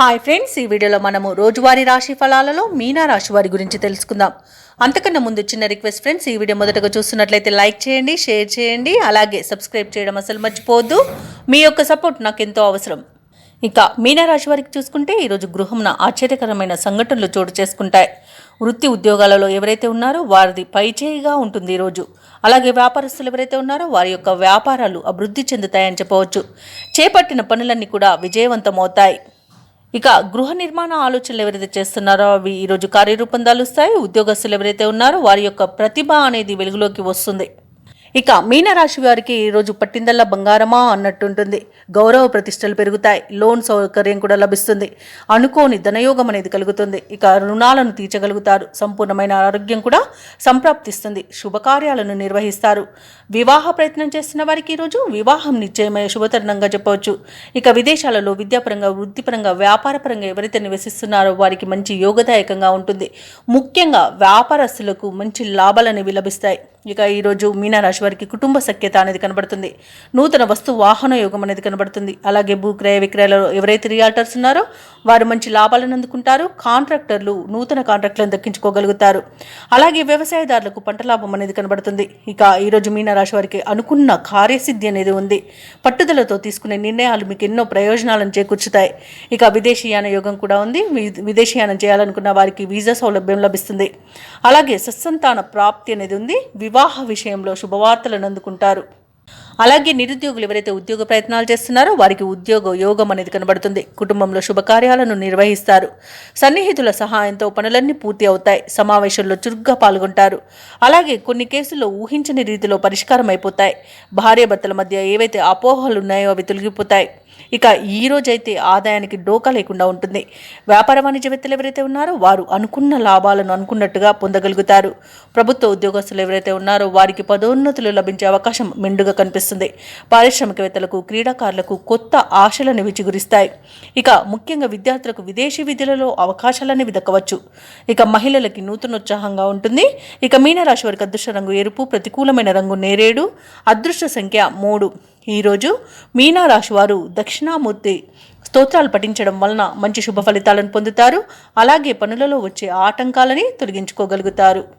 Hi friends, ఈ వీడియోలో మనము రోజువారీ రాశి ఫలాలలో మీనా రాశి వారి గురించి తెలుసుకుందాం. అంతకన్నా ముందు చిన్న రిక్వెస్ట్ ఫ్రెండ్స్, ఈ వీడియో మొదటగా చూస్తున్నట్లయితే లైక్ చేయండి, షేర్ చేయండి, అలాగే సబ్స్క్రైబ్ చేయడం అసలు మర్చిపోవద్దు. మీ యొక్క సపోర్ట్ నాకు ఎంతో అవసరం. ఇక మీనరాశి వారికి చూసుకుంటే ఈరోజు గృహంన ఆశ్చర్యకరమైన సంఘటనలు చోటు చేసుకుంటాయి. వృత్తి ఉద్యోగాలలో ఎవరైతే ఉన్నారో వారిది పైచేయిగా ఉంటుంది ఈరోజు. అలాగే వ్యాపారస్తులు ఎవరైతే ఉన్నారో వారి యొక్క వ్యాపారాలు అభివృద్ధి చెందుతాయని చెప్పవచ్చు. చేపట్టిన పనులన్నీ కూడా విజయవంతమవుతాయి. ఇక గృహ నిర్మాణ ఆలోచనలు ఎవరైతే చేస్తున్నారో అవి ఈరోజు కార్యరూపం దాలుస్తాయి. ఉద్యోగస్తులు ఎవరైతే ఉన్నారో వారి యొక్క ప్రతిభ అనేది వెలుగులోకి వస్తుంది. ఇక మీనరాశి వారికి ఈరోజు పట్టిందల్లా బంగారమా అన్నట్టుంటుంది. గౌరవ ప్రతిష్టలు పెరుగుతాయి. లోన్ సౌకర్యం కూడా లభిస్తుంది. అనుకోని ధనయోగం అనేది కలుగుతుంది. ఇక రుణాలను తీర్చగలుగుతారు. సంపూర్ణమైన ఆరోగ్యం కూడా సంప్రాప్తిస్తుంది. శుభకార్యాలను నిర్వహిస్తారు. వివాహ ప్రయత్నం చేస్తున్న వారికి ఈరోజు వివాహం నిశ్చయమైన శుభతరుణంగా చెప్పవచ్చు. ఇక విదేశాలలో విద్యాపరంగా, వృత్తిపరంగా, వ్యాపారపరంగా ఎవరైతే నివసిస్తున్నారో వారికి మంచి యోగదాయకంగా ఉంటుంది. ముఖ్యంగా వ్యాపారస్తులకు మంచి లాభాలు అనేవి లభిస్తాయి. ఇక ఈరోజు మీనరాశి వారికి కుటుంబ సఖ్యత అనేది కనబడుతుంది. నూతన వస్తు వాహన యోగం అనేది కనబడుతుంది. అలాగే భూక్రయ విక్రయాలలో ఎవరైతే రియాల్టర్స్ ఉన్నారో వారు మంచి లాభాలను అందుకుంటారు. కాంట్రాక్టర్లు నూతన కాంట్రాక్టులను దక్కించుకోగలుగుతారు. అలాగే వ్యవసాయదారులకు పంట లాభం అనేది కనబడుతుంది. ఇక ఈరోజు మీనరాశి వారికి అనుకున్న కార్యసిద్ధి అనేది ఉంది. పట్టుదలతో తీసుకునే నిర్ణయాలు మీకు ఎన్నో ప్రయోజనాలను చేకూర్చుతాయి. ఇక విదేశీయాన యోగం కూడా ఉంది. విదేశీయానం చేయాలనుకున్న వారికి వీసా సౌలభ్యం లభిస్తుంది. అలాగే సత్సంతాన ప్రాప్తి అనేది ఉంది. వివాహ విషయంలో శుభవార్తలను అందుకుంటారు. అలాగే నిరుద్యోగులు ఎవరైతే ఉద్యోగ ప్రయత్నాలు చేస్తున్నారో వారికి ఉద్యోగ యోగం అనేది కనబడుతుంది. కుటుంబంలో శుభకార్యాలను నిర్వహిస్తారు. సన్నిహితుల సహాయంతో పనులన్నీ పూర్తి అవుతాయి. సమావేశంలో చురుగ్గా పాల్గొంటారు. అలాగే కొన్ని కేసుల్లో ఊహించని రీతిలో పరిష్కారం అయిపోతాయి. భార్యాభర్తల మధ్య ఏవైతే అపోహలు ఉన్నాయో అవి తొలగిపోతాయి. ఇక ఈ రోజైతే ఆదాయానికి డోకా లేకుండా ఉంటుంది. వ్యాపార వాణిజ్యవేత్తలు ఎవరైతే ఉన్నారో వారు అనుకున్న లాభాలను అనుకున్నట్టుగా పొందగలుగుతారు. ప్రభుత్వ ఉద్యోగస్తులు ఎవరైతే ఉన్నారో వారికి పదోన్నతులు లభించే అవకాశం మెండుగా కనిపిస్తుంది. పారిశ్రామికవేత్తలకు, క్రీడాకారులకు కొత్త ఆశలను విచిగురిస్తాయి. ఇక ముఖ్యంగా విద్యార్థులకు విదేశీ విద్యలలో అవకాశాలనేవి దక్కవచ్చు. ఇక మహిళలకి నూతనోత్సాహంగా ఉంటుంది. ఇక మీనరాశి వారికి అదృష్ట రంగు ఎరుపు, ప్రతికూలమైన రంగు నేరేడు, అదృష్ట సంఖ్య 3. ఈరోజు మీనరాశి వారు దక్షిణామూర్తి స్తోత్రాలు పఠించడం వలన మంచి శుభ ఫలితాలను పొందుతారు. అలాగే పనులలో వచ్చే ఆటంకాలని తొలగించుకోగలుగుతారు.